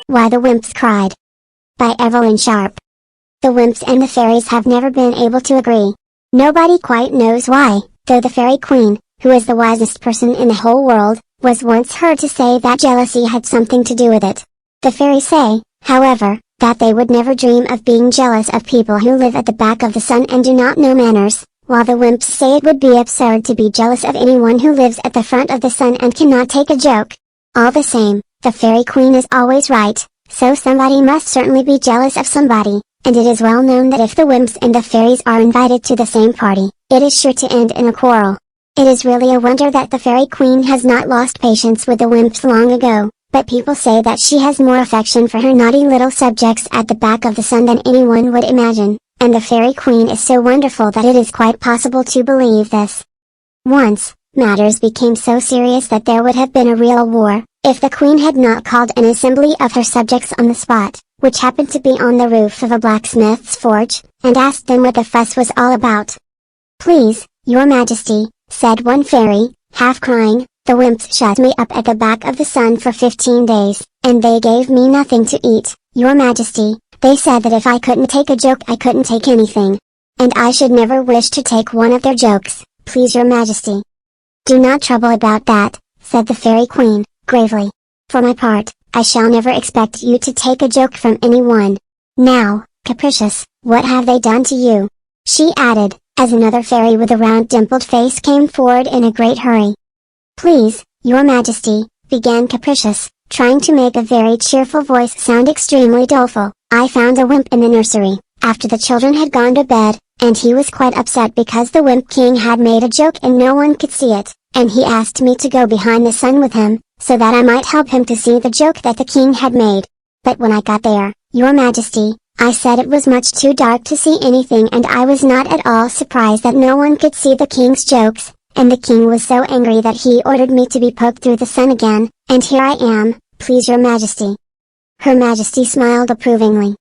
Why the Wymps Cried. By Evelyn Sharp. The Wymps and the fairies have never been able to agree. Nobody quite knows why, though the Fairy Queen, who is the wisest person in the whole world, was once heard to say that jealousy had something to do with it. The fairies say, however, that they would never dream of being jealous of people who live at the back of the sun and do not know manners, while the Wymps say it would be absurd to be jealous of anyone who lives at the front of the sun and cannot take a joke. All the same, the Fairy Queen is always right, so somebody must certainly be jealous of somebody, and it is well known that if the Wymps and the fairies are invited to the same party, it is sure to end in a quarrel. It is really a wonder that the Fairy Queen has not lost patience with the Wymps long ago, but people say that she has more affection for her naughty little subjects at the back of the sun than anyone would imagine, and the Fairy Queen is so wonderful that it is quite possible to believe this. Once, matters became so serious that there would have been a real war, if the Queen had not called an assembly of her subjects on the spot, which happened to be on the roof of a blacksmith's forge, and asked them what the fuss was all about. "Please, your Majesty," said one fairy, half crying, "the Wymps shut me up at the back of the sun for 15 days, and they gave me nothing to eat, your Majesty. They said that if I couldn't take a joke I couldn't take anything. And I should never wish to take one of their jokes, please your Majesty." "Do not trouble about that," said the Fairy Queen, gravely. "For my part, I shall never expect you to take a joke from anyone. Now, Capricious, what have they done to you?" she added, as another fairy with a round dimpled face came forward in a great hurry. "Please, your Majesty," began Capricious, trying to make a very cheerful voice sound extremely doleful, "I found a wymp in the nursery, after the children had gone to bed, and he was quite upset because the Wymp King had made a joke and no one could see it, and he asked me to go behind the sun with him, so that I might help him to see the joke that the king had made. But when I got there, your Majesty, I said it was much too dark to see anything and I was not at all surprised that no one could see the king's jokes, and the king was so angry that he ordered me to be poked through the sun again, and here I am, please your Majesty." Her Majesty smiled approvingly.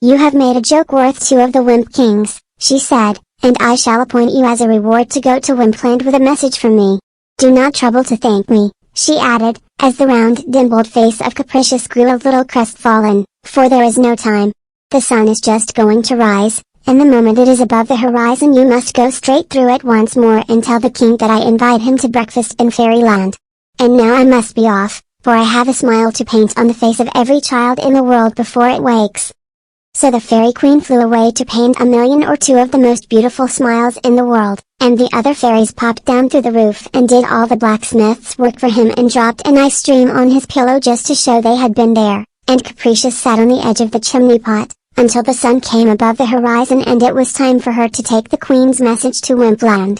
"You have made a joke worth 2 of the Wymp Kings," she said, "and I shall appoint you as a reward to go to Wympland with a message from me. Do not trouble to thank me," she added, as the round dimpled face of Capricious grew a little crestfallen, "for there is no time. The sun is just going to rise, and the moment it is above the horizon you must go straight through it once more and tell the king that I invite him to breakfast in Fairyland. And now I must be off, for I have a smile to paint on the face of every child in the world before it wakes." So the Fairy Queen flew away to paint 1,000,000 or 2 of the most beautiful smiles in the world, and the other fairies popped down through the roof and did all the blacksmith's work for him and dropped a nice stream on his pillow just to show they had been there, and Capricious sat on the edge of the chimney pot, until the sun came above the horizon and it was time for her to take the Queen's message to Wympland.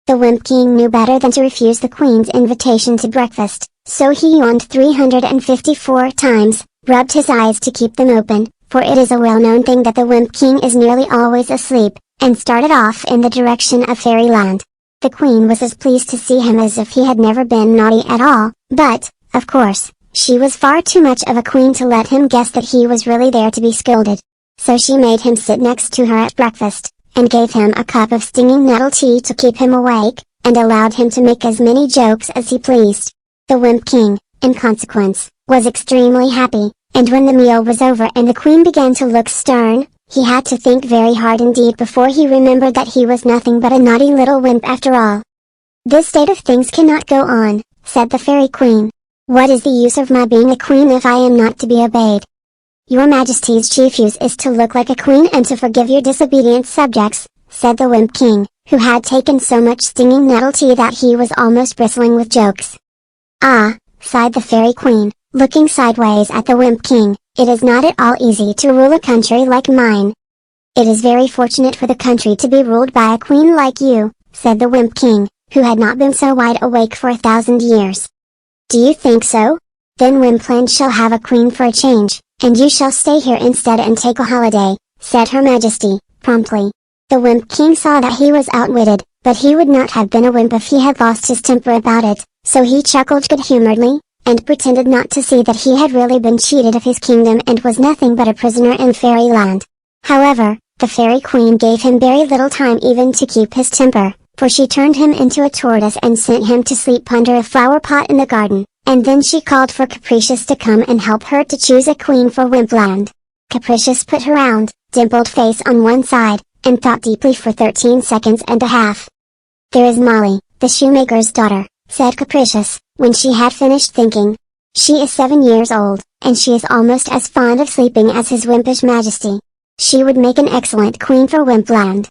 The Wymp King knew better than to refuse the Queen's invitation to breakfast, so he yawned 354 times, rubbed his eyes to keep them open, for it is a well-known thing that the Wymp King is nearly always asleep, and started off in the direction of Fairyland. The Queen was as pleased to see him as if he had never been naughty at all, but, of course, she was far too much of a queen to let him guess that he was really there to be scolded. So she made him sit next to her at breakfast, and gave him a cup of stinging nettle tea to keep him awake, and allowed him to make as many jokes as he pleased. The Wymp King, in consequence, was extremely happy, and when the meal was over and the Queen began to look stern, he had to think very hard indeed before he remembered that he was nothing but a naughty little wymp after all. "This state of things cannot go on," said the Fairy Queen. "What is the use of my being a queen if I am not to be obeyed? Your Majesty's chief use is to look like a queen and to forgive your disobedient subjects," said the Wymp King, who had taken so much stinging nettle tea that he was almost bristling with jokes. "Ah," sighed the Fairy Queen, looking sideways at the Wymp King, "it is not at all easy to rule a country like mine." "It is very fortunate for the country to be ruled by a queen like you," said the Wymp King, who had not been so wide awake for 1,000 years. "Do you think so? Then Wympland shall have a queen for a change, and you shall stay here instead and take a holiday," said Her Majesty, promptly. The Wymp King saw that he was outwitted, but he would not have been a wymp if he had lost his temper about it, so he chuckled good-humoredly, and pretended not to see that he had really been cheated of his kingdom and was nothing but a prisoner in Fairyland. However, the Fairy Queen gave him very little time even to keep his temper, for she turned him into a tortoise and sent him to sleep under a flower pot in the garden, and then she called for Capricious to come and help her to choose a queen for Wimpland. Capricious put her round, dimpled face on one side, and thought deeply for 13 seconds and a half. "There is Molly, the shoemaker's daughter," said Capricious, when she had finished thinking. "She is 7 years old, and she is almost as fond of sleeping as His Wimpish Majesty. She would make an excellent queen for Wimpland."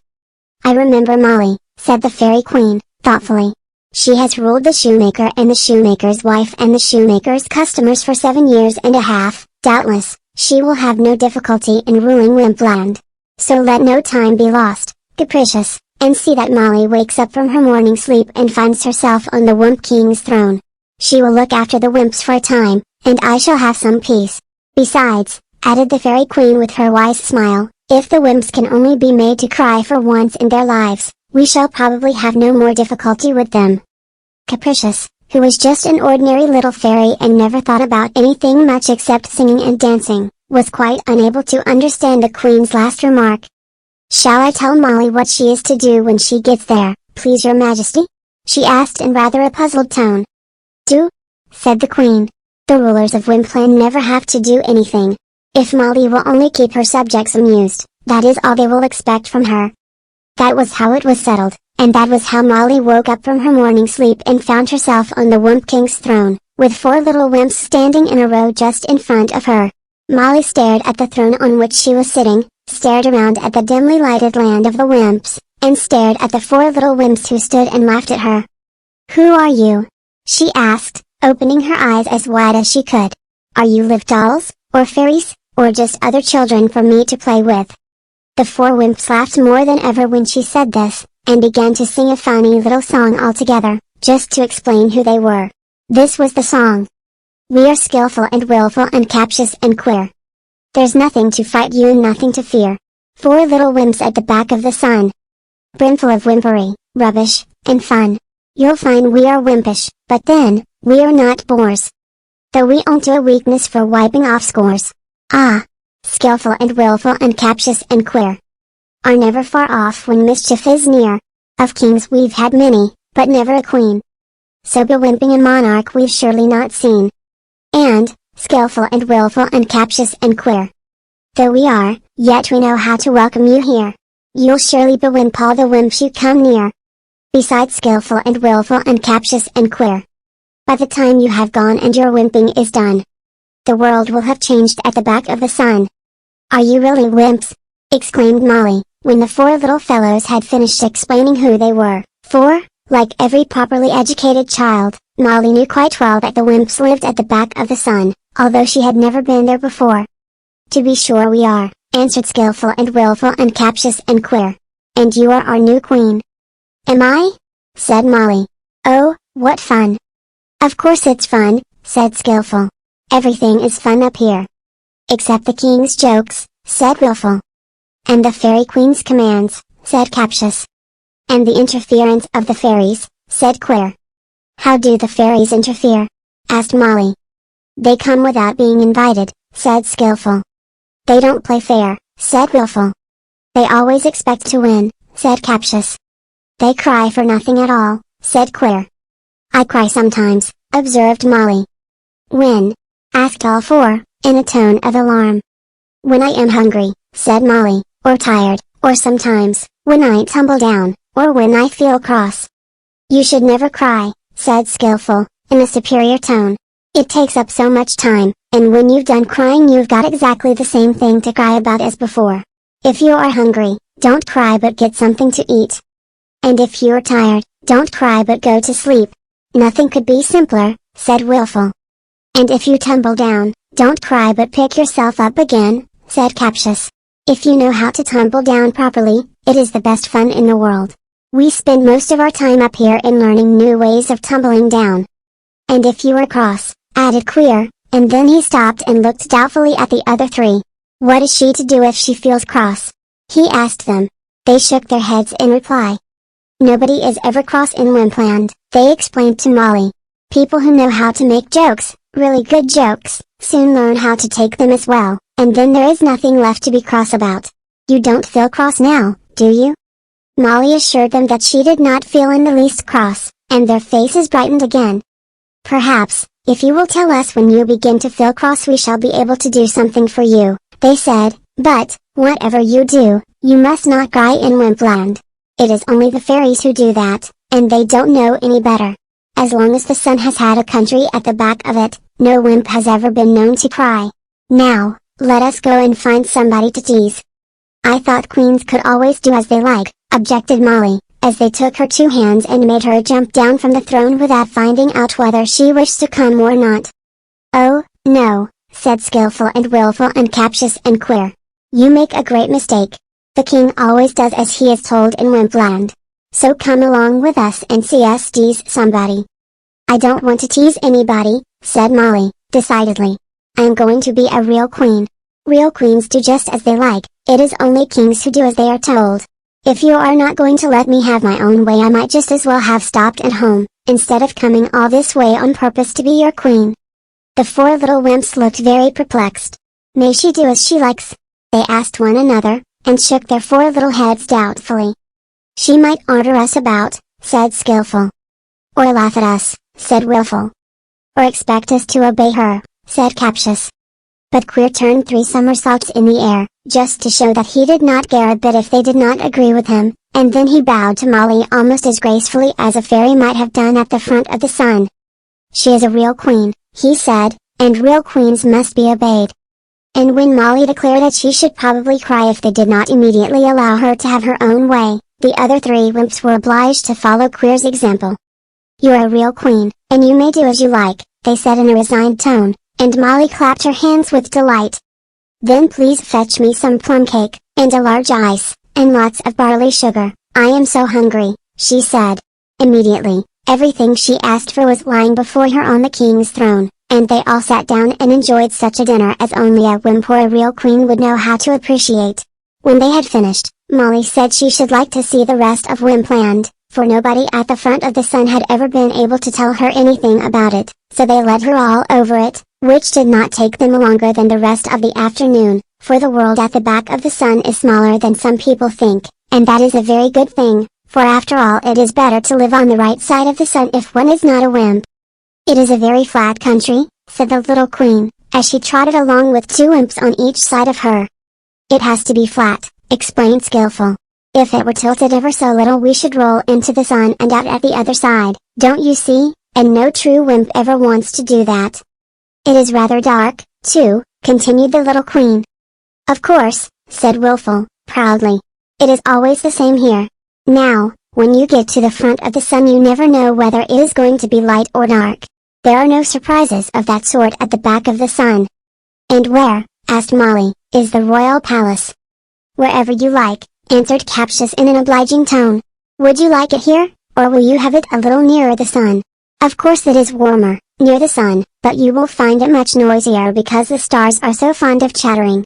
"I remember Molly," said the Fairy Queen, thoughtfully. "She has ruled the shoemaker and the shoemaker's wife and the shoemaker's customers for 7 years and a half, doubtless, she will have no difficulty in ruling Wimpland. So let no time be lost, Capricious, and see that Molly wakes up from her morning sleep and finds herself on the Wimp King's throne. She will look after the Wimps for a time, and I shall have some peace. Besides," added the Fairy Queen with her wise smile, "if the Wimps can only be made to cry for once in their lives, we shall probably have no more difficulty with them." Capricious, who was just an ordinary little fairy and never thought about anything much except singing and dancing, was quite unable to understand the Queen's last remark. "Shall I tell Molly what she is to do when she gets there, please your Majesty?" she asked in rather a puzzled tone. "Do?" said the Queen. "The rulers of Wimpland never have to do anything. If Molly will only keep her subjects amused, that is all they will expect from her." That was how it was settled, and that was how Molly woke up from her morning sleep and found herself on the Wimp King's throne, with 4 little Wimps standing in a row just in front of her. Molly stared at the throne on which she was sitting, stared around at the dimly lighted land of the Wimps, and stared at the 4 little Wimps who stood and laughed at her. "Who are you?" she asked, opening her eyes as wide as she could. "Are you live dolls, or fairies, or just other children for me to play with?" The 4 Wimps laughed more than ever when she said this, and began to sing a funny little song all together, just to explain who they were. This was the song. "We are skillful and willful and captious and queer. There's nothing to fight you and nothing to fear. 4 little Wimps at the back of the sun. Brimful of wimpery, rubbish, and fun. You'll find we are wimpish, but then, we are not bores. Though we own to a weakness for wiping off scores. Ah! Skillful and willful and captious and queer. Are never far off when mischief is near. Of kings we've had many, but never a queen. So bewimping a monarch we've surely not seen. And, skillful and willful and captious and queer. Though we are, yet we know how to welcome you here. You'll surely bewimp all the wimps you come near. Besides skillful and willful and captious and queer. By the time you have gone and your wimping is done, the world will have changed at the back of the sun." "Are you really wimps?" exclaimed Molly, when the 4 little fellows had finished explaining who they were. For, like every properly educated child, Molly knew quite well that the Wimps lived at the back of the sun, although she had never been there before. "To be sure we are," answered Skillful and Willful and Captious and Queer. "And you are our new queen." "Am I?" said Molly. "Oh, what fun!" "Of course it's fun," said Skillful. "Everything is fun up here." "Except the king's jokes," said Willful. "And the Fairy Queen's commands," said Captious. "And the interference of the fairies," said Queer. "How do the fairies interfere?" asked Molly. "They come without being invited," said Skillful. "They don't play fair," said Willful. "They always expect to win," said Captious. "They cry for nothing at all," said Queer. "I cry sometimes," observed Molly. "When?" asked all 4, in a tone of alarm. "When I am hungry," said Molly, "or tired, or sometimes, when I tumble down, or when I feel cross." "You should never cry," said Skillful, in a superior tone. "It takes up so much time, and when you've done crying you've got exactly the same thing to cry about as before. If you are hungry, don't cry but get something to eat. And if you are tired, don't cry but go to sleep." "Nothing could be simpler," said Willful. "And if you tumble down, don't cry but pick yourself up again," said Captious. "If you know how to tumble down properly, it is the best fun in the world. We spend most of our time up here in learning new ways of tumbling down." "And if you are cross," added Queer, and then he stopped and looked doubtfully at the other 3. "What is she to do if she feels cross?" he asked them. They shook their heads in reply. "Nobody is ever cross in Wimpland," they explained to Molly. "People who know how to make jokes, really good jokes, soon learn how to take them as well, and then there is nothing left to be cross about. You don't feel cross now, do you?" Molly assured them that she did not feel in the least cross, and their faces brightened again. "Perhaps, If you will tell us when you begin to feel cross, we shall be able to do something for you, they said, but, whatever you do, you must not cry in Wimpland. It is only the fairies who do that, and they don't know any better. As long as the sun has had a country at the back of it, no wimp has ever been known to cry. Now, let us go and find somebody to tease. I thought queens could always do as they like, objected Molly, as they took her two hands and made her jump down from the throne without finding out whether she wished to come or not. Oh, no, said Skillful and Willful and Captious and Queer. You make a great mistake. The king always does as he is told in Wimpland. So come along with us and see us tease somebody. I don't want to tease anybody, said Molly, decidedly. I am going to be a real queen. Real queens do just as they like, it is only kings who do as they are told. If you are not going to let me have my own way, I might just as well have stopped at home, instead of coming all this way on purpose to be your queen. The four little wymps looked very perplexed. May she do as she likes? They asked one another, and shook their four little heads doubtfully. She might order us about, said Skillful. Or laugh at us, said Willful. Or expect us to obey her, said Captious. But Queer turned 3 somersaults in the air, just to show that he did not care a bit if they did not agree with him, and then he bowed to Molly almost as gracefully as a fairy might have done at the front of the sun. She is a real queen, he said, and real queens must be obeyed. And when Molly declared that she should probably cry if they did not immediately allow her to have her own way, the other 3 wymps were obliged to follow Queer's example. You are a real queen, and you may do as you like, they said in a resigned tone, and Molly clapped her hands with delight. Then please fetch me some plum cake, and a large ice, and lots of barley sugar, I am so hungry, she said. Immediately, everything she asked for was lying before her on the king's throne, and they all sat down and enjoyed such a dinner as only a wymp or a real queen would know how to appreciate. When they had finished, Molly said she should like to see the rest of Wimpland, for nobody at the front of the sun had ever been able to tell her anything about it, so they led her all over it, which did not take them longer than the rest of the afternoon, for the world at the back of the sun is smaller than some people think, and that is a very good thing, for after all it is better to live on the right side of the sun if one is not a wimp. It is a very flat country, said the little queen, as she trotted along with 2 wymps on each side of her. It has to be flat, explained Skillful. If it were tilted ever so little we should roll into the sun and out at the other side, don't you see, and no true wymp ever wants to do that. It is rather dark, too, continued the little queen. Of course, said Willful, proudly. It is always the same here. Now, when you get to the front of the sun you never know whether it is going to be light or dark. There are no surprises of that sort at the back of the sun. And where, asked Molly, is the royal palace? Wherever you like, answered Captious in an obliging tone. Would you like it here, or will you have it a little nearer the sun? Of course it is warmer, near the sun, but you will find it much noisier because the stars are so fond of chattering.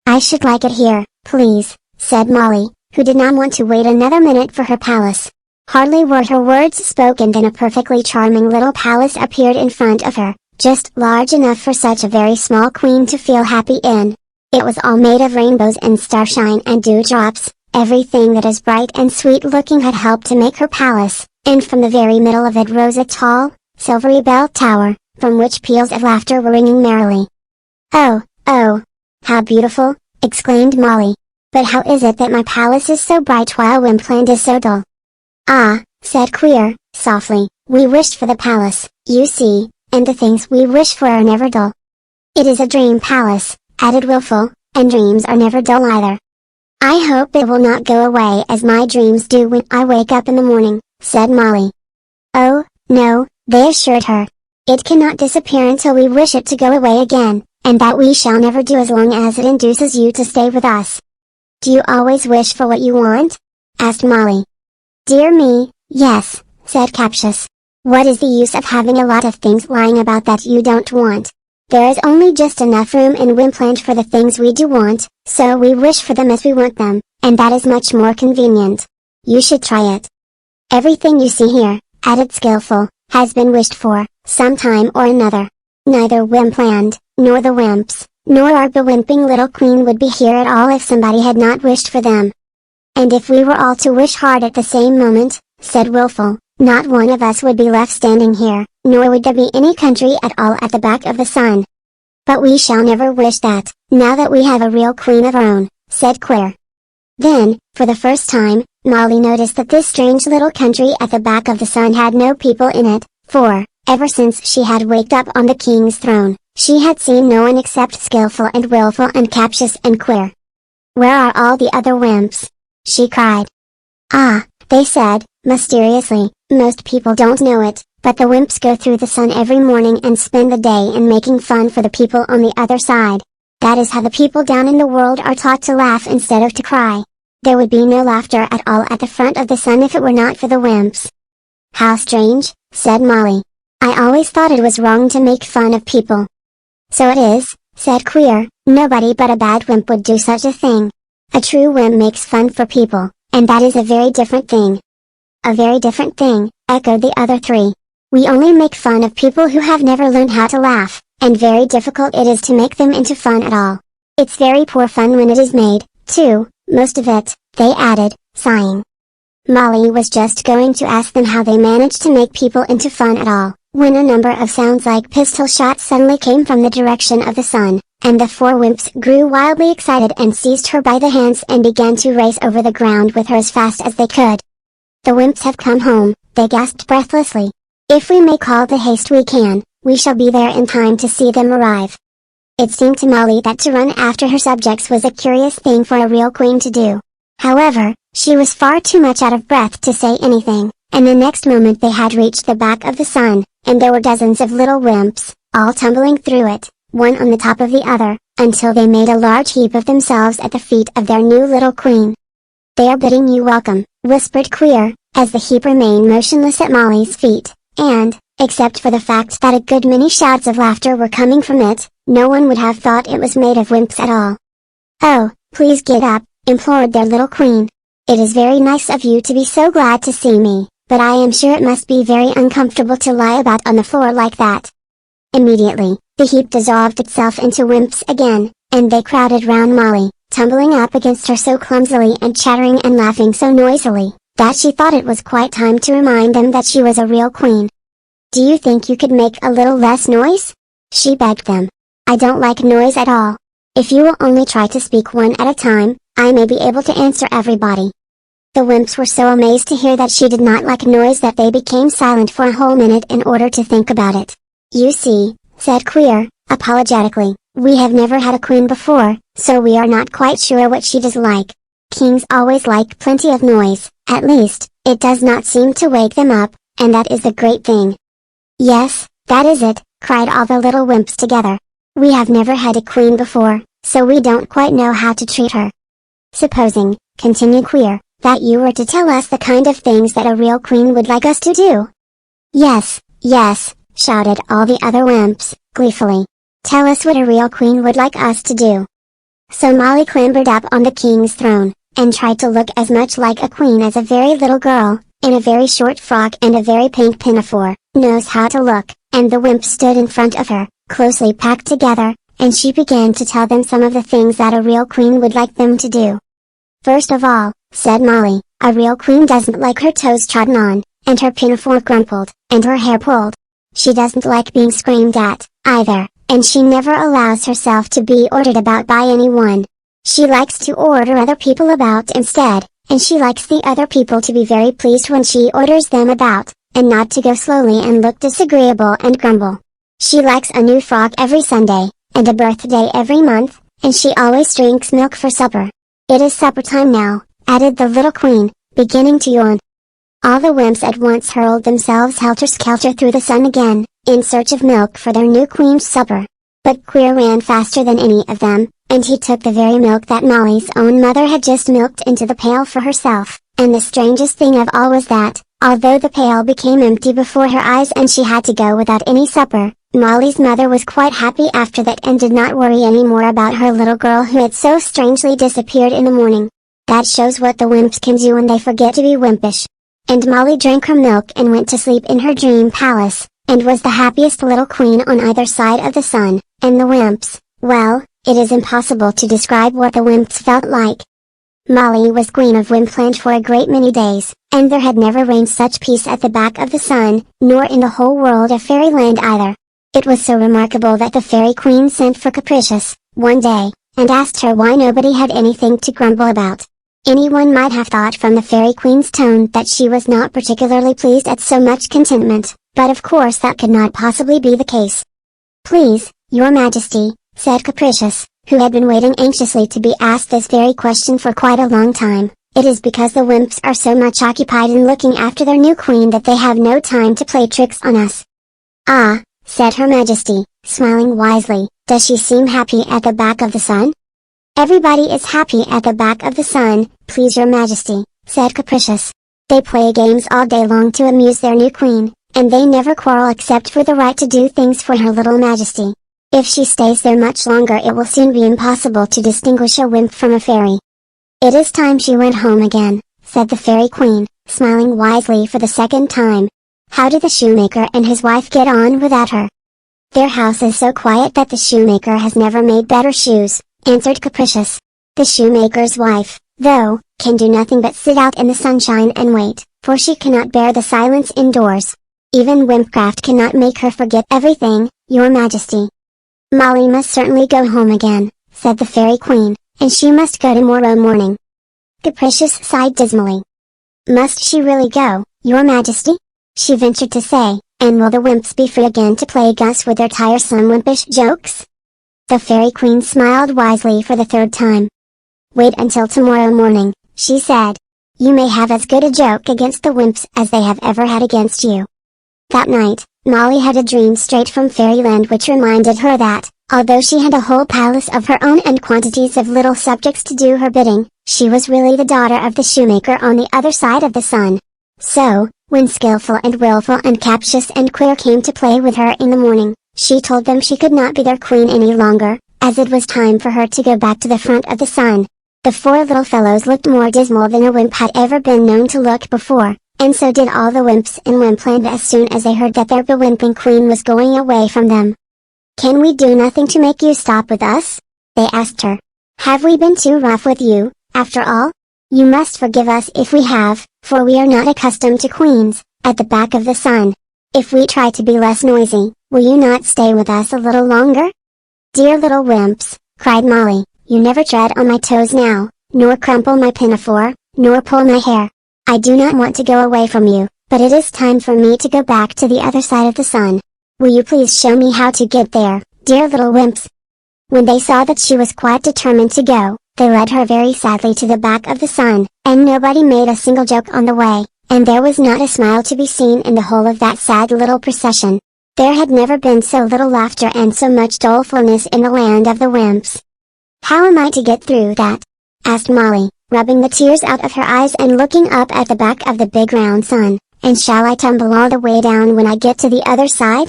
I should like it here, please, said Molly, who did not want to wait another minute for her palace. Hardly were her words spoken than a perfectly charming little palace appeared in front of her, just large enough for such a very small queen to feel happy in. It was all made of rainbows and starshine and dewdrops, everything that is bright and sweet looking had helped to make her palace, and from the very middle of it rose a tall, silvery bell tower, from which peals of laughter were ringing merrily. Oh, oh! How beautiful, exclaimed Molly. But how is it that my palace is so bright while Wimpland is so dull? Ah, said Queer, softly, we wished for the palace, you see, and the things we wish for are never dull. It is a dream palace, added Willful, and dreams are never dull either. I hope it will not go away as my dreams do when I wake up in the morning, said Molly. Oh, no, they assured her. It cannot disappear until we wish it to go away again, and that we shall never do as long as it induces you to stay with us. Do you always wish for what you want? Asked Molly. Dear me, yes, said Captious. What is the use of having a lot of things lying about that you don't want? There is only just enough room in Wimpland for the things we do want, so we wish for them as we want them, and that is much more convenient. You should try it. Everything you see here, added Skillful, has been wished for, some time or another. Neither Wimpland, nor the wymps, nor our bewimping little queen would be here at all if somebody had not wished for them. And if we were all to wish hard at the same moment, said Willful, not one of us would be left standing here, nor would there be any country at all at the back of the sun. But we shall never wish that, now that we have a real queen of our own, said Queer. Then, for the first time, Molly noticed that this strange little country at the back of the sun had no people in it, for, ever since she had waked up on the king's throne, she had seen no one except Skillful and Willful and Captious and Queer. Where are all the other wymps? She cried. Ah, they said, mysteriously, most people don't know it, but the wymps go through the sun every morning and spend the day in making fun for the people on the other side. That is how the people down in the world are taught to laugh instead of to cry. There would be no laughter at all at the front of the sun if it were not for the wymps. How strange, said Molly. I always thought it was wrong to make fun of people. So it is, said Queer, nobody but a bad wymp would do such a thing. A true wymp makes fun for people, and that is a very different thing. A very different thing, echoed the other three. We only make fun of people who have never learned how to laugh, and very difficult it is to make them into fun at all. It's very poor fun when it is made, too, most of it, they added, sighing. Molly was just going to ask them how they managed to make people into fun at all, when a number of sounds like pistol shots suddenly came from the direction of the sun, and the four wymps grew wildly excited and seized her by the hands and began to race over the ground with her as fast as they could. The wymps have come home, they gasped breathlessly. If we make all the haste we can, we shall be there in time to see them arrive. It seemed to Molly that to run after her subjects was a curious thing for a real queen to do. However, she was far too much out of breath to say anything, and the next moment they had reached the back of the sun, and there were dozens of little wymps, all tumbling through it, one on the top of the other, until they made a large heap of themselves at the feet of their new little queen. They are bidding you welcome, whispered Queer, as the heap remained motionless at Molly's feet, and, except for the fact that a good many shouts of laughter were coming from it, no one would have thought it was made of wymps at all. Oh, please get up, implored their little queen. It is very nice of you to be so glad to see me, but I am sure it must be very uncomfortable to lie about on the floor like that. Immediately, the heap dissolved itself into wymps again, and they crowded round Molly, tumbling up against her so clumsily and chattering and laughing so noisily, that she thought it was quite time to remind them that she was a real queen. Do you think you could make a little less noise? She begged them. I don't like noise at all. If you will only try to speak one at a time, I may be able to answer everybody. The wymps were so amazed to hear that she did not like noise that they became silent for a whole minute in order to think about it. You see, said Queer, apologetically, we have never had a queen before, so we are not quite sure what she does like. Kings always like plenty of noise, at least, it does not seem to wake them up, and that is a great thing. Yes, that is it, cried all the little wymps together. We have never had a queen before, so we don't quite know how to treat her. Supposing, continued Queer, that you were to tell us the kind of things that a real queen would like us to do. Yes, yes, shouted all the other wymps, gleefully. Tell us what a real queen would like us to do. So Molly clambered up on the king's throne, and tried to look as much like a queen as a very little girl, in a very short frock and a very pink pinafore, knows how to look, and the wymp stood in front of her, closely packed together, and she began to tell them some of the things that a real queen would like them to do. First of all, said Molly, a real queen doesn't like her toes trodden on, and her pinafore crumpled, and her hair pulled. She doesn't like being screamed at, either, and she never allows herself to be ordered about by anyone. She likes to order other people about instead, and she likes the other people to be very pleased when she orders them about, and not to go slowly and look disagreeable and grumble. She likes a new frock every Sunday, and a birthday every month, and she always drinks milk for supper. It is supper time now, added the little queen, beginning to yawn. All the wymps at once hurled themselves helter-skelter through the sun again, in search of milk for their new queen's supper. But Queer ran faster than any of them, and he took the very milk that Molly's own mother had just milked into the pail for herself, and the strangest thing of all was that, although the pail became empty before her eyes and she had to go without any supper, Molly's mother was quite happy after that and did not worry any more about her little girl who had so strangely disappeared in the morning. That shows what the wymps can do when they forget to be wympish. And Molly drank her milk and went to sleep in her dream palace, and was the happiest little queen on either side of the sun, and the wymps, well, it is impossible to describe what the wymps felt like. Molly was Queen of Wimpland for a great many days, and there had never reigned such peace at the back of the sun, nor in the whole world of Fairyland either. It was so remarkable that the Fairy Queen sent for Capricious, one day, and asked her why nobody had anything to grumble about. Anyone might have thought from the Fairy Queen's tone that she was not particularly pleased at so much contentment, but of course that could not possibly be the case. "Please, Your Majesty," said Capricious, who had been waiting anxiously to be asked this very question for quite a long time, "it is because the Wymps are so much occupied in looking after their new queen that they have no time to play tricks on us." "Ah," said Her Majesty, smiling wisely, "does she seem happy at the back of the sun?" "Everybody is happy at the back of the sun, please Your Majesty," said Capricious. "They play games all day long to amuse their new queen, and they never quarrel except for the right to do things for her little Majesty. If she stays there much longer it will soon be impossible to distinguish a wymp from a fairy." "It is time she went home again," said the Fairy Queen, smiling wisely for the second time. "How did the shoemaker and his wife get on without her?" "Their house is so quiet that the shoemaker has never made better shoes," answered Capricious. "The shoemaker's wife, though, can do nothing but sit out in the sunshine and wait, for she cannot bear the silence indoors. Even Wimpcraft cannot make her forget everything, Your Majesty." "Molly must certainly go home again," said the Fairy Queen, "and she must go tomorrow morning." Capricious sighed dismally. "Must she really go, Your Majesty?" she ventured to say, "and will the Wymps be free again to plague us with their tiresome wympish jokes?" The Fairy Queen smiled wisely for the third time. "Wait until tomorrow morning," she said. "You may have as good a joke against the Wymps as they have ever had against you." That night, Molly had a dream straight from Fairyland which reminded her that, although she had a whole palace of her own and quantities of little subjects to do her bidding, she was really the daughter of the shoemaker on the other side of the sun. So, when Skillful and Willful and Captious and Queer came to play with her in the morning, she told them she could not be their queen any longer, as it was time for her to go back to the front of the sun. The four little fellows looked more dismal than a wymp had ever been known to look before, and so did all the Wymps in Wimpland as soon as they heard that their bewimping queen was going away from them. "Can we do nothing to make you stop with us?" they asked her. "Have we been too rough with you, after all? You must forgive us if we have, for we are not accustomed to queens, at the back of the sun. If we try to be less noisy, will you not stay with us a little longer?" "Dear little Wymps," cried Molly, "you never tread on my toes now, nor crumple my pinafore, nor pull my hair. I do not want to go away from you, but it is time for me to go back to the other side of the sun. Will you please show me how to get there, dear little Wymps?" When they saw that she was quite determined to go, they led her very sadly to the back of the sun, and nobody made a single joke on the way, and there was not a smile to be seen in the whole of that sad little procession. There had never been so little laughter and so much dolefulness in the land of the Wymps. "How am I to get through that?" asked Molly, rubbing the tears out of her eyes and looking up at the back of the big round sun. "And shall I tumble all the way down when I get to the other side?"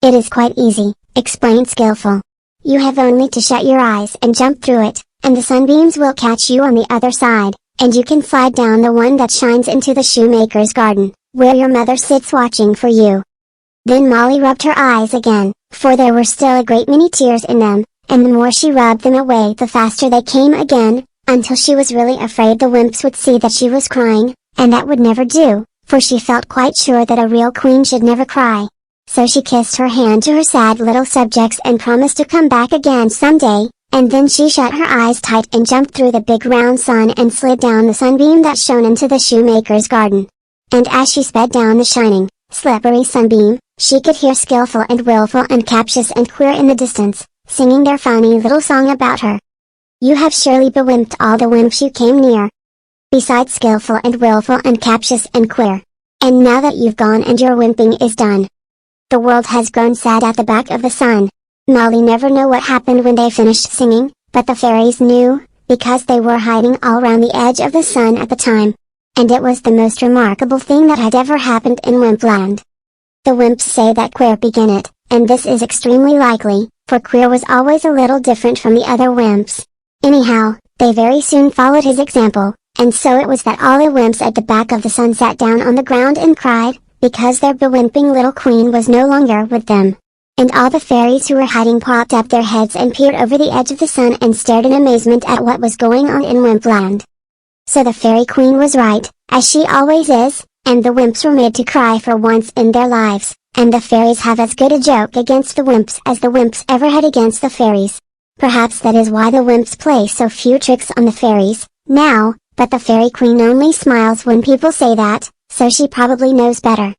"It is quite easy," explained Skillful. "You have only to shut your eyes and jump through it, and the sunbeams will catch you on the other side, and you can slide down the one that shines into the shoemaker's garden, where your mother sits watching for you." Then Molly rubbed her eyes again, for there were still a great many tears in them, and the more she rubbed them away the faster they came again, until she was really afraid the Wymps would see that she was crying, and that would never do, for she felt quite sure that a real queen should never cry. So she kissed her hand to her sad little subjects and promised to come back again someday, and then she shut her eyes tight and jumped through the big round sun and slid down the sunbeam that shone into the shoemaker's garden. And as she sped down the shining, slippery sunbeam, she could hear Skillful and Willful and Captious and Queer in the distance, singing their funny little song about her. "You have surely bewimped all the Wymps you came near. Besides Skillful and Willful and Captious and Queer. And now that you've gone and your wimping is done. The world has grown sad at the back of the sun." Molly never knew what happened when they finished singing, but the fairies knew, because they were hiding all round the edge of the sun at the time. And it was the most remarkable thing that had ever happened in Wimpland. The Wymps say that Queer began it, and this is extremely likely, for Queer was always a little different from the other Wymps. Anyhow, they very soon followed his example, and so it was that all the Wymps at the back of the sun sat down on the ground and cried, because their bewimping little queen was no longer with them. And all the fairies who were hiding popped up their heads and peered over the edge of the sun and stared in amazement at what was going on in Wimpland. So the Fairy Queen was right, as she always is, and the wymps were made to cry for once in their lives, and the fairies have as good a joke against the wymps as the wymps ever had against the fairies. Perhaps that is why the wymps play so few tricks on the fairies, now, but the Fairy Queen only smiles when people say that, so she probably knows better.